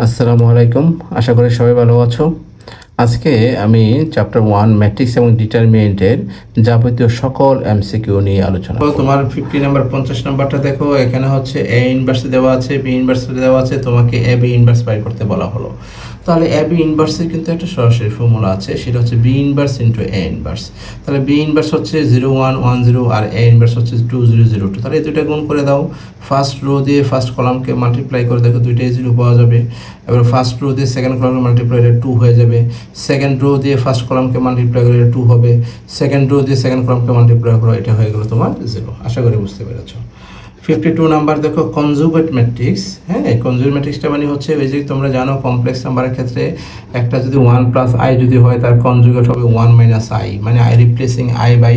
আসসালামু আলাইকুম। আশা করি সবাই ভালো আছো। আজকে আমি চ্যাপ্টার 1 ম্যাট্রিক্স এবং ডিটারমিনেন্টের যাবতীয় সকল এমসিকিউ নিয়ে আলোচনা করব। তোমার 50 নাম্বার 50 নাম্বারটা দেখো, এখানে হচ্ছে এ ইনভার্স দেওয়া আছে, বি ইনভার্স দেওয়া আছে, তোমাকে এ বি ইনভার্স বের করতে বলা হলো। তাহলে এ বি ইনভার্সের কিন্তু একটা সরাসরি ফর্মুলা আছে, সেটা হচ্ছে B inverse into A inverse. তাহলে বি ইনভার্স হচ্ছে 0 1 1 0 আর এ ইনভার্স হচ্ছে 2 0 0 2। তাহলে এই দুইটা গুণ করে দাও। ফার্স্ট রো দিয়ে ফার্স্ট কলামকে মাল্টিপ্লাই করে দেখো, দুইটাই 0 পাওয়া যাবে। এবার ফার্স্ট রো দিয়ে সেকেন্ড কলামকে মাল্টিপ্লাই করে 2 হয়ে যাবে। সেকেন্ড রো দিয়ে ফার্স্ট কলামকে মাল্টিপ্লাই করে 2 হবে। সেকেন্ড রো দিয়ে সেকেন্ড কলামকে মাল্টিপ্লাই করো, এটা হয়ে গেল তোমার 0। আশা করি বুঝতে পেরেছো। 52 নাম্বার দেখো, কনজুগেট ম্যাট্রিক্স। হ্যাঁ, কনজুগেট ম্যাট্রিক্সটা মানে হচ্ছে ওই যে তোমরা জানো কমপ্লেক্স নাম্বারের ক্ষেত্রে একটা যদি 1 প্লাস আই যদি হয়, তার কনজুগেট হবে 1 মাইনাস আই, মানে আই রিপ্লেসিং আই বাই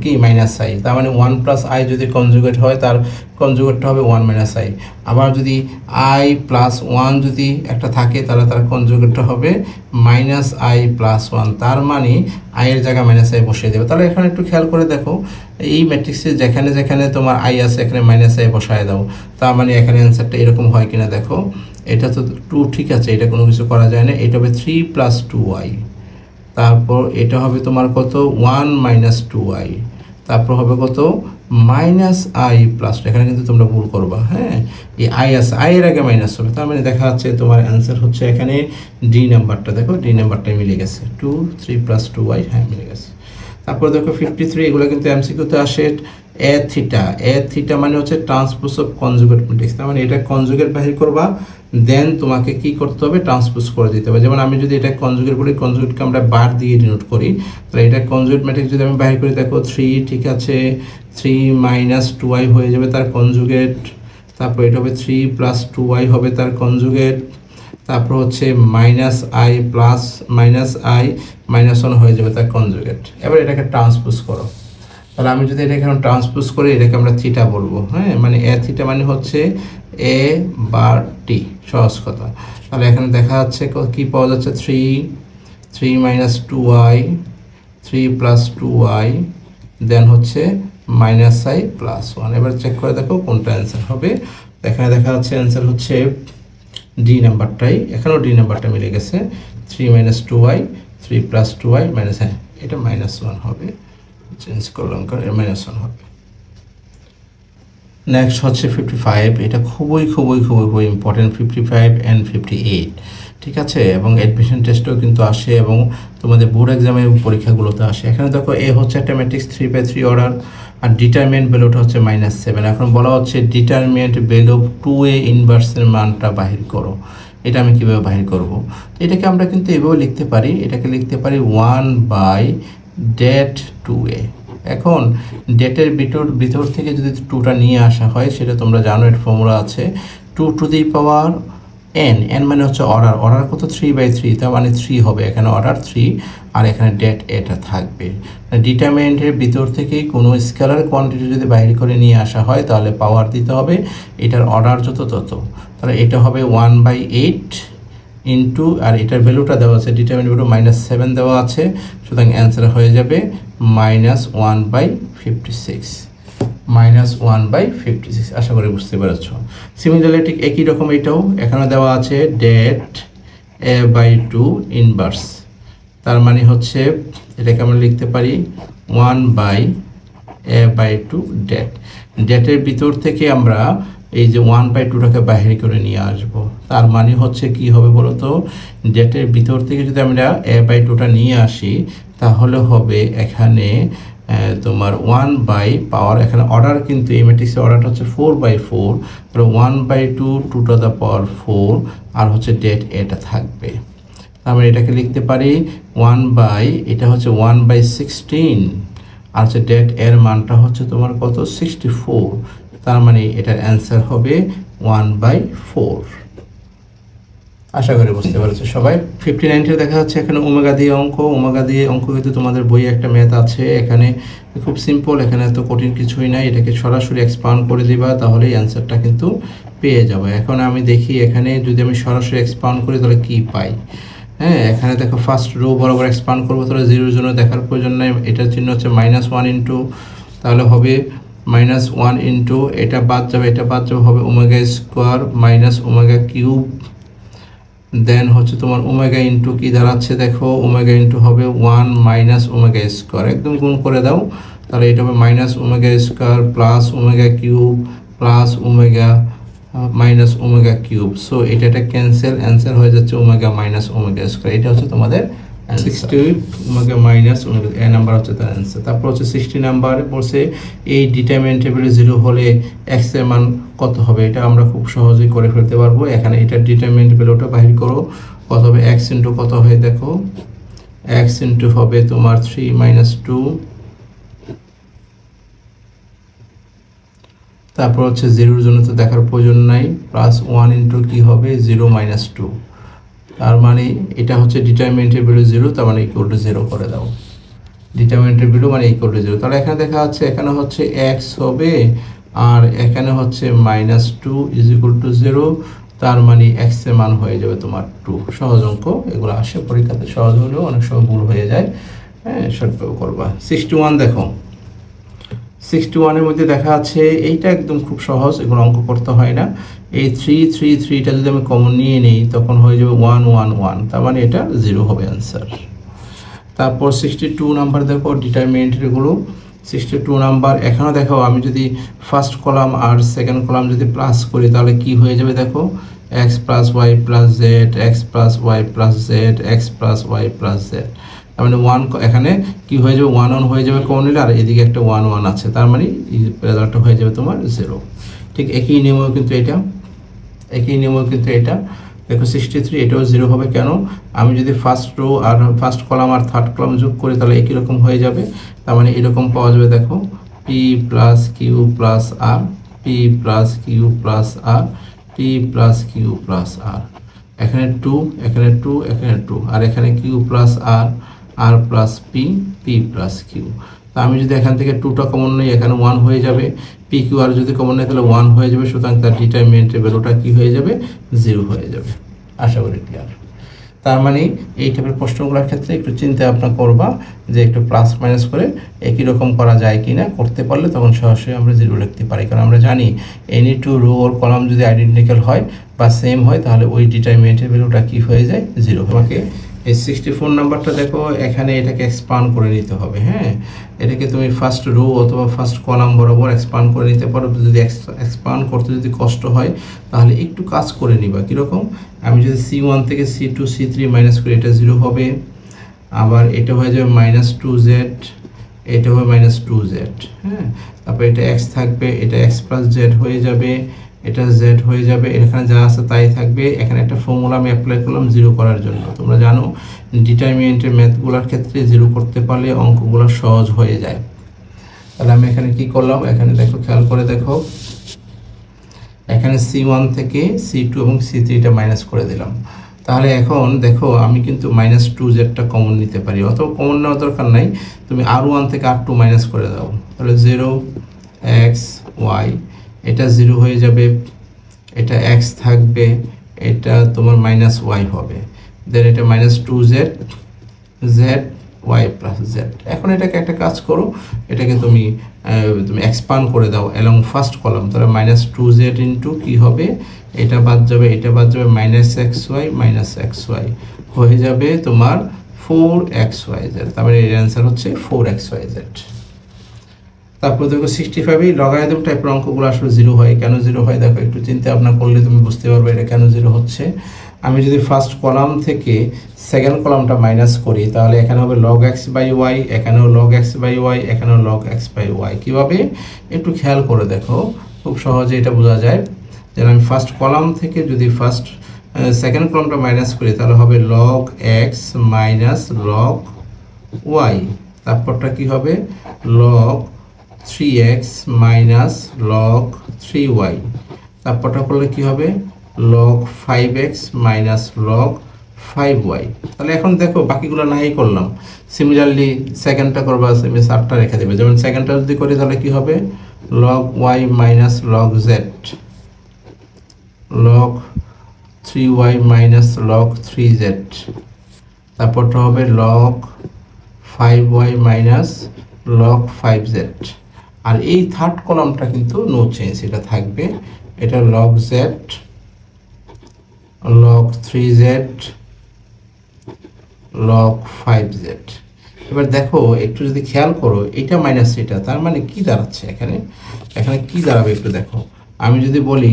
কি মাইনাস আই। তার মানে 1 প্লাস আই যদি কনজুগেট হয়, তার কনজুগেটটা হবে 1 মাইনাস আই। আবার যদি আই প্লাস 1 যদি একটা থাকে, তাহলে তার কনজুগেটটা হবে মাইনাস আই প্লাস 1। তার মানে আইয়ের জায়গায় মাইনাস আই বসিয়ে দেবে। তাহলে এখানে একটু খেয়াল করে দেখো, এই ম্যাট্রিক্সে যেখানে যেখানে তোমার আই আছে এখানে মাইনাস আই বসায় দাও। তার মানে এখানে অ্যান্সারটা এরকম হয় কিনা দেখো। এটা তো 2 ঠিক আছে, এটা কোনো কিছু করা যায় না। এটা হবে 3 প্লাস 2i। তারপর এটা হবে তোমার কত 1 মাইনাস 2i। তারপর হবে কত মাইনাস আই প্লাস, এখানে কিন্তু তোমরা ভুল করবা। হ্যাঁ, এই আই আছে, আই এর আগে মাইনাস হবে। তার মানে দেখা যাচ্ছে তোমার অ্যান্সার হচ্ছে এখানে ডি নাম্বারটা। দেখো ডি নাম্বারটাই মিলে গেছে, 2 3 প্লাস 2i। হ্যাঁ, মিলে গেছে। তারপর দেখো 53, এগুলো কিন্তু এমসিকিউতে আসে। এ থিটা মানে হচ্ছে ট্রান্সপোজ অফ কনজুগেট ম্যাট্রিক্স। তার মানে এটা কনজুগেট বাহির করবা, দেন তোমাকে কি করতে হবে, ট্রান্সপোজ করে দিতে হবে। যেমন আমি যদি এটা কনজুগেট বলি, কনজুগেটকে আমরা বার দিয়ে ডিনোট করি। তাহলে এটা কনজুগেট ম্যাট্রিক্স যদি আমি বাহির করি, দেখো 3 ঠিক আছে, 3 মাইনাস 2i হয়ে যাবে তার কনজুগেট। তারপর এটা হবে 3 প্লাস 2i হবে তার কনজুগেট। তারপর হচ্ছে minus I plus minus I minus 1 হয়ে যাবে তার কনজুগেট। এবার এটাকে ট্রান্সপোজ করো। তাহলে আমি যদি এটাকে এখন ট্রান্সপোজ করি, এটাকে আমরা থিটা বলবো। হ্যাঁ, মানে এ থিটা মানে হচ্ছে এ বার টি, সহজ কথা। তাহলে এখানে দেখা যাচ্ছে কি পাওয়া যাচ্ছে, 3 মাইনাস 2i, 3 প্লাস 2i, দেন হচ্ছে মাইনাস আই প্লাস 1। এবার চেক করে দেখো কোনটা অ্যান্সার হবে। এখানে দেখা যাচ্ছে অ্যান্সার হচ্ছে ডি নাম্বারটাই। এখানেও ডি নাম্বারটা মিলে গেছে, 3 minus 2i, 3 plus 2i minus, হ্যাঁ এটা মাইনাস 1 হবে, চেঞ্জ করলাম কারণ এর মাইনাস 1 হবে। নেক্সট হচ্ছে 55। এটা খুবই খুবই খুবই খুবই ইম্পর্টেন্ট, 55 অ্যান্ড 58। ঠিক আছে, এবং অ্যাডমিশন টেস্টেও কিন্তু আসে এবং তোমাদের বোর্ড এক্সামের পরীক্ষাগুলোতে আসে। এখানে দেখো এ হচ্ছে একটা ম্যাট্রিক্স 3/3 অর্ডার, আর ডিটারমিনেন্ট ভ্যালুটা হচ্ছে -7। এখন বলা হচ্ছে ডিটারমিনেন্ট ভ্যালু 2a ইনভার্সের মানটা বাহির করো। এটা আমি কীভাবে বাহির করব? এটাকে আমরা কিন্তু এভাবে লিখতে পারি, এটাকে লিখতে পারি 1 বাই ডেট 2a। এখন ডেটের ভিতর থেকে যদি 2টা নিয়ে আসা হয়, সেটা তোমরা জানো, এর ফর্মুলা আছে 2 টু দি পাওয়ার n মানে হচ্ছে অর্ডার কত 3/3, তার মানে 3 হবে এখানে অর্ডার 3, আর এখানে ডেট এটা থাকবে। ডিটারমিনেন্টের ভিতর থেকে কোনো স্কেলার কোয়ান্টিটি যদি বাইরে করে নিয়ে আসা হয়, তাহলে পাওয়ার দিতে হবে, এটার অর্ডার যত তত। তাহলে এটা হবে 1/8 ইন্টু, আর এটার ভ্যালুটা দেওয়া আছে, ডিটারমিনেন্ট ভ্যালু -7 দেওয়া আছে, সুতরাং অ্যান্সার হয়ে যাবে -1/56, -1/56। আশা করি বুঝতে পেরেছ। সিমিলারলি ঠিক একই রকম এটাও এখানে দেওয়া আছে ডেট a/2 ইনভার্স। তার মানে হচ্ছে এটাকে আমরা লিখতে পারি 1/a/2 ডেটের ভিতর থেকে আমরা এই যে 1/2টাকে বাহির করে নিয়ে আসব। তার মানে হচ্ছে কি হবে বলো তো, ডেটের ভিতর থেকে যদি আমরা a/2টা নিয়ে আসি, তাহলে হবে এখানে তোমার 1 বাই পাওয়ার, এখানে অর্ডার কিন্তু এই ম্যাট্রিক্সের অর্ডারটা হচ্ছে 4/4, তাহলে 1/2 2 টু দ্য পাওয়ার 4, আর হচ্ছে ডেট এটা থাকবে। আমরা এটাকে লিখতে পারি 1 বাই, এটা হচ্ছে 1/16, আর হচ্ছে ডেট এর মানটা হচ্ছে তোমার কত 64। তার মানে এটার অ্যান্সার হবে 1/4। আশা করি বুঝতে পেরেছো সবাই। 59 দেখা যাচ্ছে এখানে ওমেগা দিয়ে অঙ্ক কিন্তু তোমাদের বইয়ে একটা ম্যাথ আছে, এখানে খুব সিম্পল, এখানে এত কঠিন কিছুই নাই। এটাকে সরাসরি এক্সপান্ড করে দিবা, তাহলে অ্যান্সারটা কিন্তু পেয়ে যাবে। এখন আমি দেখি এখানে যদি আমি সরাসরি এক্সপান্ড করি তাহলে কি পাই। হ্যাঁ, এখানে দেখো ফার্স্ট রো বরাবর এক্সপান্ড করবো, তাহলে 0 জন্য দেখার প্রয়োজন নাই। এটার চিহ্ন হচ্ছে -1 ইন্টু, তাহলে হবে -1 ইন্টু, এটা বাদ যাবে, এটা বাদ যাবে, হবে omega square minus omega cube then হচ্ছে তোমার ওমেগা ইন্টু কি দাঁড়াচ্ছে দেখো, ওমেগা ইন্টু হবে 1 মাইনাস ওমেগা স্কোয়ার, একদম গুণ করে দাও, তাহলে এটা হবে minus omega square plus omega cube plus omega minus omega cube. So এটা ক্যান্সেল, অ্যান্সার হয়ে যাচ্ছে ওমেগা মাইনাস ওমেগা স্কোয়ার। এটা হচ্ছে তোমাদের 60 ওমেগা মাইনাস ওমেগা, এ নাম্বার হচ্ছে তার অ্যান্সার। তারপর হচ্ছে 60 নাম্বার বলছে এই ডিটারমিনেন্ট টেবিলে 0 হলে x এর মান কত হবে। এটা আমরা খুব সহজেই করে ফেলতে পারবো। এখানে এটা ডিটারমিনেন্ট টেবিল, ওটা বাহির করো, কত হবে x ইন্টু কত হয় দেখো, x ইন্টু হবে তোমার 3 মাইনাস 2, তারপর হচ্ছে 0-এর জন্য তো দেখার প্রয়োজন নাই, প্লাস 1 ইন্টু কি হবে 0 মাইনাস 2, তার মানে এটা হচ্ছে ডিটারমিনেন্টের ভ্যালু 0, তার মানে ইকুয়াল টু 0 করে দাও। ডিটারমিনেন্টের ভ্যালু মানে ইকুয়াল টু 0, তাহলে এখানে দেখা যাচ্ছে এখানে হচ্ছে x হবে আর এখানে হচ্ছে মাইনাস 2 ইজ ইকুয়াল টু 0, তার মানে x এর মান হয়ে যাবে তোমার 2। সহজ অঙ্ক, এগুলো আসে পরীক্ষাতে, সহজ হলেও অনেক সময় ভুল হয়ে যায়, হ্যাঁ শর্টকাট করবা। 61 দেখো, 61-এর মধ্যে দেখা আছে এইটা একদম খুব সহজ, এগুলো অঙ্ক করতে হয় না। এই 3 যদি আমি কমন নিয়ে নিই তখন হয়ে যাবে 1 1 1, তার মানে এটা 0 হবে অ্যান্সার। তারপর 62 নাম্বার দেখো ডিটারমিনেন্টগুলো। 62 নাম্বার এখানেও দেখো আমি যদি ফার্স্ট কলাম আর সেকেন্ড কলাম যদি প্লাস করি তাহলে কি হয়ে যাবে দেখো, x plus y plus z, x plus y plus z, x plus y plus z, তার মানে 1 এখানে কি হয়ে যাবে 1 1 হয়ে যাবে কমন নিলে, আর এদিকে একটা 1 1 আছে, তার মানে রেজাল্টটা হয়ে যাবে তোমার 0। ঠিক একই নিয়মেও কিন্তু এটা দেখো 63 এটাও 0 হবে। কেন, আমি যদি ফার্স্ট রো আর ফার্স্ট কলাম আর থার্ড কলাম যোগ করি তাহলে একই রকম হয়ে যাবে, তার মানে এরকম পাওয়া যাবে দেখো p plus Q plus R, p plus Q plus R, p plus Q plus R, এখানে 2 এখানে 2 এখানে 2, আর এখানে Q plus R, R plus P, P plus Q. তা আমি যদি এখান থেকে 2টা কমন নেই এখানে 1 হয়ে যাবে, পি কিউ আর যদি কমন নেই তাহলে 1 হয়ে যাবে, সুতরাং তার ডিটারমিনেন্টের ভ্যালুটা কি হয়ে যাবে 0 হয়ে যাবে। আশা করি ক্লিয়ার। তার মানে এই টাইপের প্রশ্নগুলোর ক্ষেত্রে একটু চিন্তা ভাবনা করবা যে একটু প্লাস মাইনাস করে একই রকম করা যায় কি না, করতে পারলে তখন সরাসরি আমরা 0 লিখতে পারি, কারণ আমরা জানি any to rho or column যদি আইডেন্টিক্যাল হয় বা সেম হয় তাহলে ওই ডিটারমিনেন্টের ভ্যালুটা কি হয়ে যায় 0। আমাকে এই 64 নাম্বারটা দেখো, এখানে এটাকে এক্সপান্ড করে নিতে হবে। হ্যাঁ, এটাকে তুমি ফার্স্ট রো অথবা ফার্স্ট কলাম বরাবর এক্সপান্ড করে নিতে পারো। যদি এক্সপান্ড করতে যদি কষ্ট হয় তাহলে একটু কাজ করে নিবা। কীরকম, আমি যদি C1 থেকে C2 C3 মাইনাস করি এটা 0 হবে, আবার এটা হয়ে যাবে মাইনাস 2z, এটা হবে মাইনাস 2z। হ্যাঁ, তারপর এটা x থাকবে, এটা x প্লাস জেড হয়ে যাবে, এটা z হয়ে যাবে, এখানে যা আছে তাই থাকবে। এখানে একটা ফর্মুলা আমি অ্যাপ্লাই করলাম 0 করার জন্য। তোমরা জানো ডিটারমিনেন্টের ম্যাথগুলোর ক্ষেত্রে 0 করতে পারলে অঙ্কগুলো সহজ হয়ে যায়। তাহলে আমি এখানে কি করলাম, এখানে দেখো খেয়াল করে দেখো, এখানে C1 থেকে C2 এবং C3টা মাইনাস করে দিলাম। তাহলে এখন দেখো আমি কিন্তু মাইনাস 2zটা কমন নিতে পারি, অত কমন নেওয়ার দরকার নাই, তুমি R1 থেকে R2 মাইনাস করে দাও, তাহলে 0x y, এটা 0 হয়ে যাবে, এটা x থাকবে, এটা তোমার মাইনাস y হবে, দেন এটা minus 2z z y plus z। এখন এটাকে একটা কাজ করো, এটাকে তুমি এক্সপান্ড করে দাও অ্যালং ফার্স্ট কলাম, তাহলে মাইনাস 2z ইন্টু কী হবে, এটা বাদ যাবে, এটা বাদ যাবে, মাইনাস এক্স ওয়াই হয়ে যাবে তোমার 4xyz, তারপরে এর অ্যান্সার হচ্ছে 4xyz। তারপর দেখো 65 এই লগারিদম টাইপের অঙ্কগুলো আসলে 0 হয়। কেন 0 হয় দেখো, একটু চিন্তা ভাবনা করলে তুমি বুঝতে পারবে এটা কেন 0 হচ্ছে। আমি যদি ফার্স্ট কলাম থেকে সেকেন্ড কলামটা মাইনাস করি তাহলে এখানে হবে log x বাই ওয়াই, এখানেও log x বাই ওয়াই, এখানেও log x বাই ওয়াই। কীভাবে একটু খেয়াল করে দেখো, খুব সহজে এটা বোঝা যায়। যেন আমি ফার্স্ট কলাম থেকে যদি সেকেন্ড কলামটা মাইনাস করি তাহলে হবে log x minus log y, তারপরটা কি হবে log 3x minus log 3y, তারপরটা করলে কি হবে log 5x minus log 5y। তাহলে এখন দেখো বাকিগুলো নাই করলাম, সিমিলারলি সেকেন্ডটা করবা, সেমি সাবটা রেখে দেবে। যেমন সেকেন্ডটা যদি করি তাহলে কি হবে log y minus log z, log 3y minus log 3z, তারপরটা হবে log 5y minus log 5z। আর এই থার্ড কলামটা কিন্তু নো চেঞ্জ, এটা থাকবে, এটা log z log 3z log 5z। এবার দেখো একটু যদি খেয়াল করো এটা মাইনাস এটা, তার মানে কি দাঁড়াচ্ছে এখানে, এখানে কি দাঁড়াবে একটু দেখো। আমি যদি বলি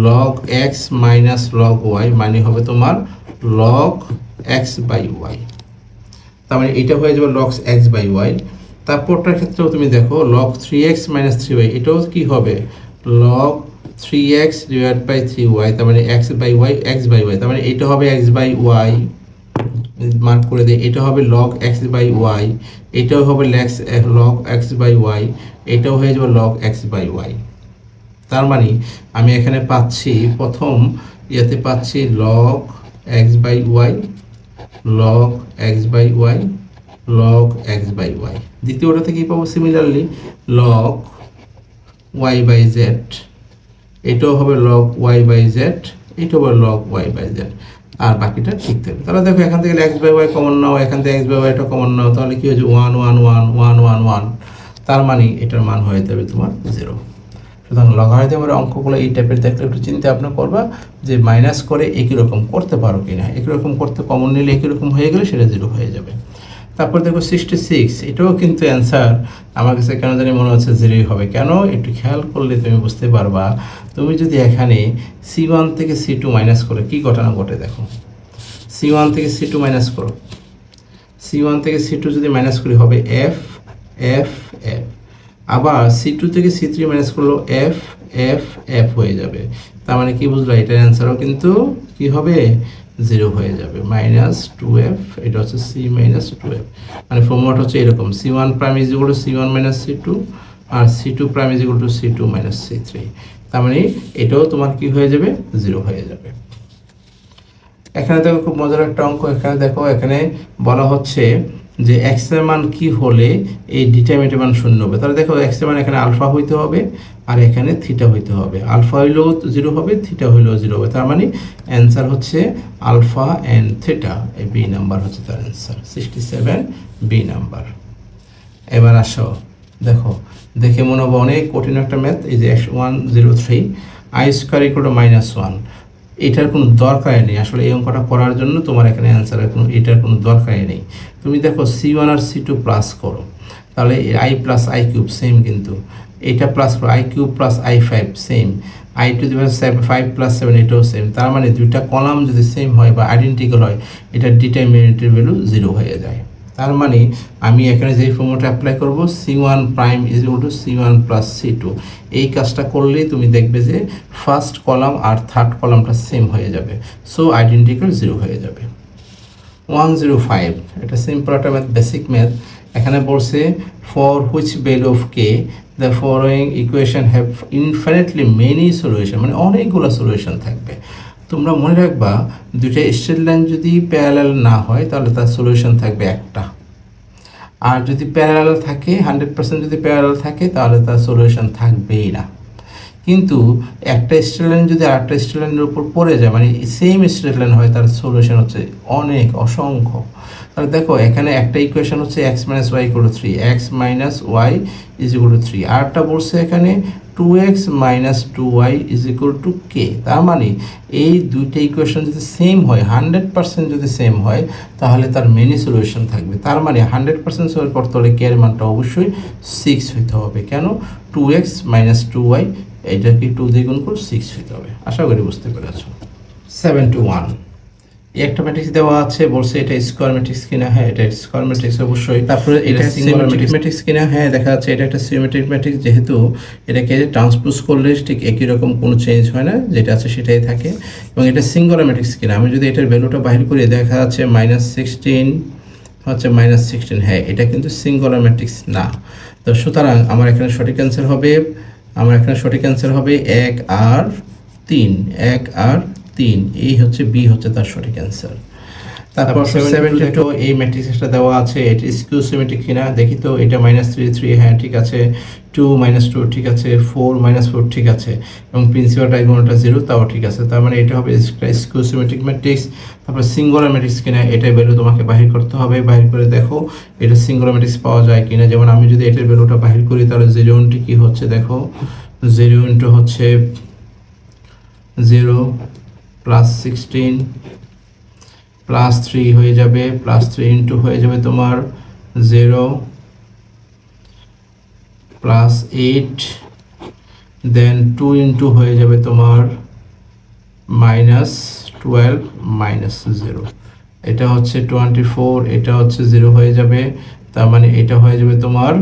log x minus log y মানে হবে তোমার log x বাই y, তার মানে এটা হয়ে যাবে log x বাই y। তারপরটার ক্ষেত্রেও তুমি দেখো log 3x মাইনাস 3y, এটাও কি হবে log 3x divide by 3y, তার মানে x by y, x by y, তার মানে এটা হবে x বাই y, মার্ক করে দেয়। এটা হবে log x বাই y, এটাও হবে log x বাই y, এটাও হয়ে যাবে log x বাই y। তার মানে আমি এখানে পাচ্ছি প্রথম ইয়াতে পাচ্ছি log x by y, log x by y, log x by y। দ্বিতীয়টাতে কি পাবো similarly log y by z, এটাও হবে log y বাই z, এটাও হবে log y বাই z, আর বাকিটা ঠিক থাকবে। তাহলে দেখো এখান থেকে x বাই y কমন নাও, এখান থেকে x বাই y টা কমন নাও, তাহলে কি হয়েছে 1 1 1 1 1 1, তার মানে এটার মান হয়ে যাবে তোমার 0। সুতরাং লগারিদমের অঙ্কগুলো এই টাইপের দেখলে একটু চিন্তা ভাবনা করবা যে মাইনাস করে একই রকম করতে পারো কিনা, একই রকম করতে কমন নিলে একই রকম হয়ে গেলে সেটা 0 হয়ে যাবে। তারপর দেখো 66, এটাও কিন্তু অ্যান্সার আমার কাছে কেন জানি মনে হচ্ছে 0 হবে। কেন একটু খেয়াল করলে তুমি বুঝতে পারবা, তুমি যদি এখানে C1 থেকে C2 মাইনাস করো কি ঘটনা ঘটে দেখো। C1 থেকে C2 মাইনাস করো, C1 থেকে C2 যদি মাইনাস করি হবে F F F, আবার C2 থেকে C3 মাইনাস করলো F F F হয়ে যাবে। তার মানে কি বুঝলো, এটার অ্যান্সারও কিন্তু কি হবে 0 হয়ে যাবে, মাইনাস 2F, এটা হচ্ছে C মাইনাস 2F। মানে ফর্মুলাটা হচ্ছে এরকম, C1 prime is equal to C1 minus C2, আর C2 prime is equal to C2 minus C3। তার মানে এটাও তোমার কি হয়ে যাবে 0 হয়ে যাবে। এখানে দেখো খুব মজার একটা অঙ্ক, এখানে দেখো এখানে বলা হচ্ছে যে x এর মান কি হলে এই ডিটারমিনেন্টের মান 0 হবে। তাহলে দেখো x এর মান এখানে আলফা হইতে হবে আর এখানে থিটা হইতে হবে, আলফা হইলেও 0 হবে, থিটা হইলেও 0 হবে, তার মানে অ্যান্সার হচ্ছে আলফা এন্ড থিটা, এই বি নাম্বার হচ্ছে তার অ্যান্সার 67 বি নাম্বার। এবার আসো দেখো, দেখে মনে হবে অনেক কঠিন একটা ম্যাথ, এই যে 103 i স্কয়ার ইকুয়াল টু -1, এটার কোনো দরকারই নেই আসলে এই অঙ্কটা করার জন্য, তোমার এখানে অ্যান্সারের কোনো এটার কোনো দরকারই নেই। তুমি দেখো C1 আর C2 প্লাস করো, তাহলে i plus i cube same, কিন্তু এটা plus i cube plus i5 same, i two the power 5 plus 7 এটাও সেম। তার মানে দুইটা কলাম যদি সেম হয় বা আইডেন্টিক্যাল হয়, এটার ডিটারমিনেন্টের ভ্যালু 0 হয়ে যায়। তার মানে আমি এখানে যে ফর্মুলাটা অ্যাপ্লাই করব C1 prime is equal to C1 plus C2, এই কাজটা করলেই তুমি দেখবে যে ফার্স্ট কলাম আর থার্ড কলামটা সেম হয়ে যাবে, সো আইডেন্টিক্যাল 0 হয়ে যাবে। 105, এটা সিম্পল একটা ম্যাথ, বেসিক ম্যাথ। এখানে বলছে for which value of k the following equation have infinitely many solution, মানে অনেকগুলো সলিউশন থাকবে। তোমরা মনে রাখবা দুইটা স্ট্রেট লাইন যদি প্যারালাল না হয় তাহলে তার সলিউশন থাকবে একটা, আর যদি প্যারালাল থাকে 100% যদি প্যারালাল থাকে তাহলে তার সলিউশন থাকবেই না। কিন্তু একটা স্ট্রেট লাইন যদি আরেকটা স্ট্রেট লাইনের উপর পড়ে যায়, মানে সেম স্ট্রেট লাইন হয়, তার সলিউশন হচ্ছে অনেক অসংখ্য। তাহলে দেখো এখানে একটা ইকুয়েশন হচ্ছে x minus y equal to 3, x minus y is equal to 3, আরটা বলছে এখানে 2x minus 2y is equal to k। তার মানে এই দুইটা ইকুয়েশন যদি সেম হয়, 100% যদি সেম হয়, তাহলে তার মেনি সলিউশন থাকবে। তার মানে 100% সলভ করতে হলে k এর মানটা অবশ্যই 6 হইতে হবে। কেন 2x মাইনাস 2y, এটা কি 2 দিয়ে গুণ করে 6 হইতে হবে। আশা করি বুঝতে পেরেছো। 7-1 একটা ম্যাট্রিক্স দেওয়া আছে, বলছে এটা স্কয়ার ম্যাট্রিক্স কিনা, হ্যাঁ এটা স্কয়ার ম্যাট্রিক্স অবশ্যই। তারপরে এটা সিমেট্রিক ম্যাট্রিক্স কিনা, হ্যাঁ দেখা যাচ্ছে এটা একটা সিমেট্রিক ম্যাট্রিক্স, যেহেতু এটাকে ট্রান্সপোজ করলে ঠিক একই রকম কোনো চেঞ্জ হয় না, যেটা আছে সেটাই থাকে। এবং এটা সিঙ্গুলার ম্যাট্রিক্স কিনা, আমি যদি এটার ভ্যালুটা বাইরে করি দেখা যাচ্ছে -16 হচ্ছে -16, হ্যাঁ এটা কিন্তু সিঙ্গুলার ম্যাট্রিক্স না। তো সুতরাং আমার এখানে সঠিক অ্যান্সার হবে, 1 আর 3, এই হচ্ছে বি হচ্ছে তার সঠিক অ্যান্সার। তারপর 72 এই ম্যাট্রিক্সটা দেওয়া আছে, এটা স্কিউ সিমেট্রিক কিনা দেখি তো। এটা -3 হ্যাঁ ঠিক আছে, 2 -2 ঠিক আছে, 4 -4 ঠিক আছে, এবং প্রিন্সিপাল ডায়াগোনালটা 0 তাও ঠিক আছে। তার মানে এটা হবে স্কিউ সিমেট্রিক ম্যাট্রিক্স। তারপর সিঙ্গুলার ম্যাট্রিক্স কিনা, এটার ভ্যালু তোমাকে বাহির করতে হবে, বাহির করে দেখো এটা সিঙ্গুলার ম্যাট্রিক্স পাওয়া যায় কিনা। যেমন আমি যদি এটার ভ্যালুটা বাহির করি তাহলে 0 ইন্টু কি হচ্ছে দেখো, 0 ইন্টু হচ্ছে 0 প্লাস 16 প্লাস 3 হয়ে যাবে, প্লাস 3 ইন্টু হয়ে যাবে তোমার 0 প্লাস 8, দেন 2 ইন্টু হয়ে যাবে তোমার মাইনাস 12 মাইনাস 0, এটা হচ্ছে 24, এটা হচ্ছে 0 হয়ে যাবে, তার মানে এটা হয়ে যাবে তোমার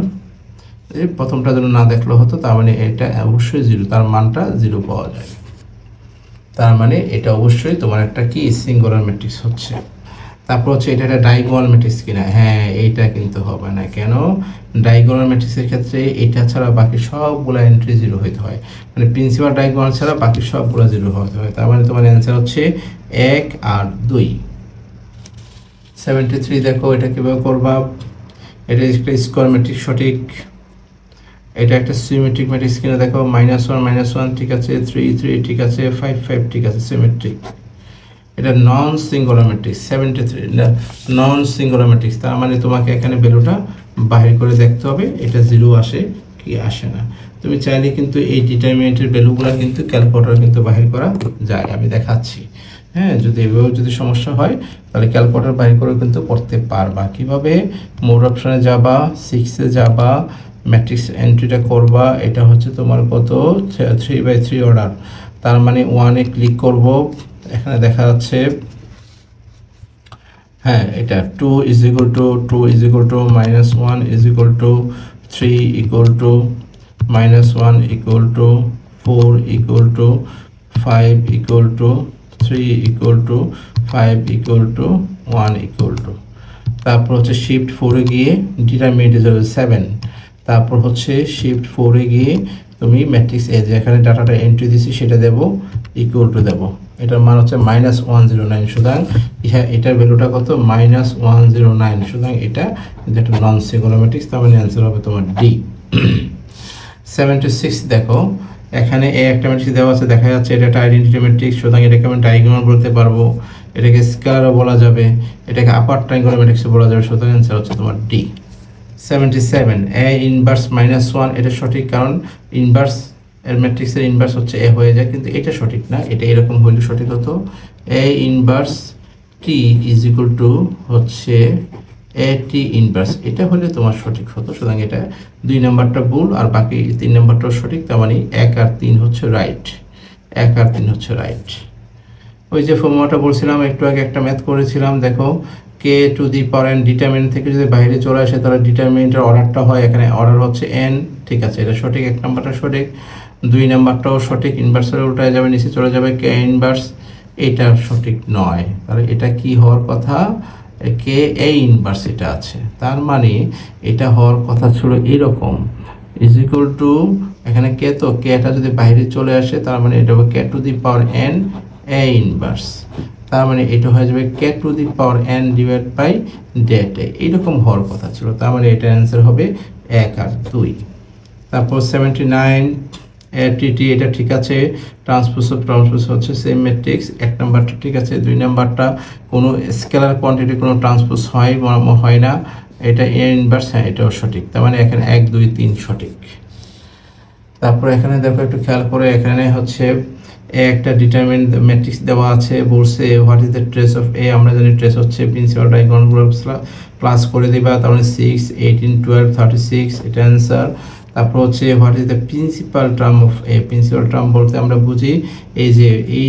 এই প্রথমটা যেন না দেখলে হতো, তার মানে এটা অবশ্যই 0, তার মানটা 0 পাওয়া যায়, তার মানে এটা অবশ্যই তোমার একটা কি সিঙ্গুলার ম্যাট্রিক্স হচ্ছে। তারপর হচ্ছে এটা একটা ডায়াগোনাল ম্যাট্রিক্স কিনা, হ্যাঁ এইটা কিন্তু হবে না, কেন ডায়াগোনাল ম্যাট্রিক্সের ক্ষেত্রে এটা ছাড়া বাকি সবগুলো এন্ট্রি 0 হইতে হয়, মানে প্রিন্সিপাল ডায়াগোনাল ছাড়া বাকি সবগুলো 0 হতে হয়, তার মানে তোমার অ্যান্সার হচ্ছে 1 আর 2। 73 দেখো এটা কিভাবে করবা, এটা একটা স্কোয়ার ম্যাট্রিক্স সঠিক, এটা একটা সিমেট্রিক ম্যাট্রিক্স কিনা দেখো, -1 ঠিক আছে, 3 3 ঠিক আছে, 5 5 ঠিক আছে, সিমেট্রিক। এটা non singular matrix, 73 non singular matrix, তার মানে তোমাকে এখানে ভ্যালুটা বাহির করে দেখতে হবে এটা 0 আসে কি আসে না। তুমি চাইলে কিন্তু এই ডিটারমিনেন্টের ভ্যালুগুলো কিন্তু ক্যালকুলেটর কিন্তু বাহির করা যায়, আমি দেখাচ্ছি। হ্যাঁ, যদি এভাবে যদি সমস্যা হয় তাহলে ক্যালকুলেটর বাহির করে কিন্তু করতে পারবা। কিভাবে, মোড অপশনে যাবা, 6-এ যাবা, ম্যাট্রিক্স এন্ট্রিটা করবা, এটা হচ্ছে তোমার কত 3/3 অর্ডার, তার মানে 1-এ ক্লিক করব, এখানে দেখা যাচ্ছে হ্যাঁ এটা 2 is equal to -1 is equal to 3 equal to -1 equal to 4 equal to 5 equal to 3 equal to 5 equal to 1 equal to, তারপর হচ্ছে শিফট 4-এ গিয়ে ডিটারমিনেন্ট যাবে 7, তারপর হচ্ছে শিফট 4-এ গিয়ে তুমি ম্যাট্রিক্স এ যেখানে ডাটাটা এন্ট্রি দিছি সেটা দেব, ইকুয়াল টু দেব, এটার মান হচ্ছে -109, সুতরাং এটার ভ্যালুটা কত -109, সুতরাং এটা কিন্তু একটা নন সিঙ্গুলার ম্যাট্রিক্স, তার মানে অ্যান্সার হবে তোমার ডি। 76 দেখো এখানে এ একটা ম্যাট্রিক্স দেওয়া আছে, দেখা যাচ্ছে এটা একটা আইডেন্টিটি ম্যাট্রিক্স, সুতরাং এটাকে আমি ডায়াগোনাল বলতে পারবো, এটাকে স্কেলারও বলা যাবে, এটাকে আপার ট্রায়াঙ্গুলার ম্যাট্রিক্সও বলা যাবে, সুতরাং অ্যান্সার হচ্ছে তোমার ডি। 77 এ ইনভার্স -1, এটা সঠিক, কারণ ইনভার্স এর ম্যাট্রিক্সের ইনভার্স হচ্ছে এ হয়ে যায়, কিন্তু এটা সঠিক না, এটা এরকম হইলে সঠিক হতো, A inverse T is equal to হচ্ছে এ টি ইনভার্স, এটা হলে তোমার সঠিক হতো, সুতরাং এটা 2 নাম্বারটা ভুল আর বাকি 3 নাম্বারটাও সঠিক, তার মানে 1 আর 3 হচ্ছে রাইট, 1 আর 3 হচ্ছে রাইট। ওই যে ফর্মুলাটা বলছিলাম একটু আগে, একটা ম্যাথ করেছিলাম, দেখো K to the power N determinant থেকে যদি বাইরে চলে আসে তাহলে ডিটারমিনেন্টের অর্ডারটা হয়, এখানে অর্ডার হচ্ছে এন, ঠিক আছে, এটা সঠিক, 1 নাম্বারটা সঠিক, 2 নাম্বারটাও সঠিক, ইনভার্সের উল্টায় যাবে, নিচে চলে যাবে কে ইনভার্স, এটা সঠিক নয়, তাহলে এটা কি হওয়ার কথা, কে এ ইনভার্স এটা আছে, তার মানে এটা হওয়ার কথা ছিল এরকম, ইজ ইকুয়াল টু এখানে কে, তো কেটা যদি বাইরে চলে আসে তার মানে এটা হবে K to the power N A inverse, তার মানে এটা হয়ে যাবে K to the power N divide by det A, এইরকম হওয়ার কথা ছিল, তার মানে এটা অ্যান্সার হবে 1 আর 2। তারপর 79 টি, এটা ঠিক আছে, ট্রান্সপোজ হচ্ছে সেম ম্যাট্রিক্স, 1 নাম্বারটা ঠিক আছে, 2 নাম্বারটা কোনো স্কেলার কোয়ান্টিটি কোনো ট্রান্সপোজ হয় না, এটা এ ইনভার্স, হ্যাঁ এটাও সঠিক, তার মানে এখানে 1 2 3 সঠিক। তারপর এখানে দেখো একটু খেয়াল করে, এখানে হচ্ছে এ একটা ডিটারমিনেন্ট ম্যাট্রিক্স দেওয়া আছে, বলছে what is the trace of A, আমরা জানি ট্রেস হচ্ছে প্রিন্সিপাল ডায়াগোনালগুলো প্লাস করে দিবা, তার মানে 6 18 12 36, এটা অ্যান্সার। তারপর হচ্ছে what is the principal term of A, principal term বলতে আমরা বুঝি এই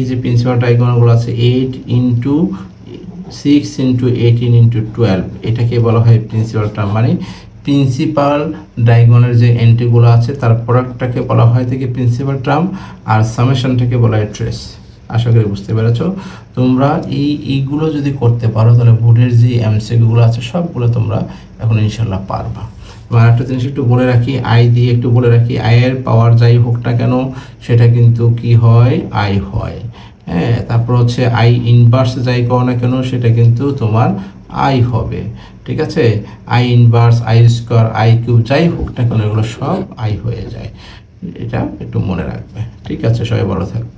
যে প্রিন্সিপাল ডায়াগোনালগুলো আছে 8 ইন্টু 6 ইন্টু 18 ইন্টু 12, এটাকে বলা হয় প্রিন্সিপাল টার্ম, মানে প্রিন্সিপাল ডায়াগোনালের যে এন্ট্রিগুলো আছে তার প্রোডাক্টটাকে বলা হয় থেকে প্রিন্সিপাল টার্ম, আর সামেশনটাকে বলা হয় ট্রেস। আশা করি বুঝতে পেরেছো। তোমরা এইগুলো যদি করতে পারো তাহলে বোর্ডের যে এমসিকিউগুলো আছে সবগুলো তোমরা এখন ইনশাল্লাহ পারবা। আর একটা জিনিস একটু বলে রাখি, আই দিয়ে একটু বলে রাখি, আয়ের পাওয়ার যাই হোক না কেন সেটা কিন্তু কি হয়, আই হয়। হ্যাঁ, তারপর হচ্ছে আই ইনভার্স যাই করো না কেন সেটা কিন্তু তোমার আই হবে, ঠিক আছে। I inverse, I square, I cube যাই হোক না কেন এগুলো সব আই হয়ে যায়, এটা একটু মনে রাখবে, ঠিক আছে। সবাই ভালো থাকবে।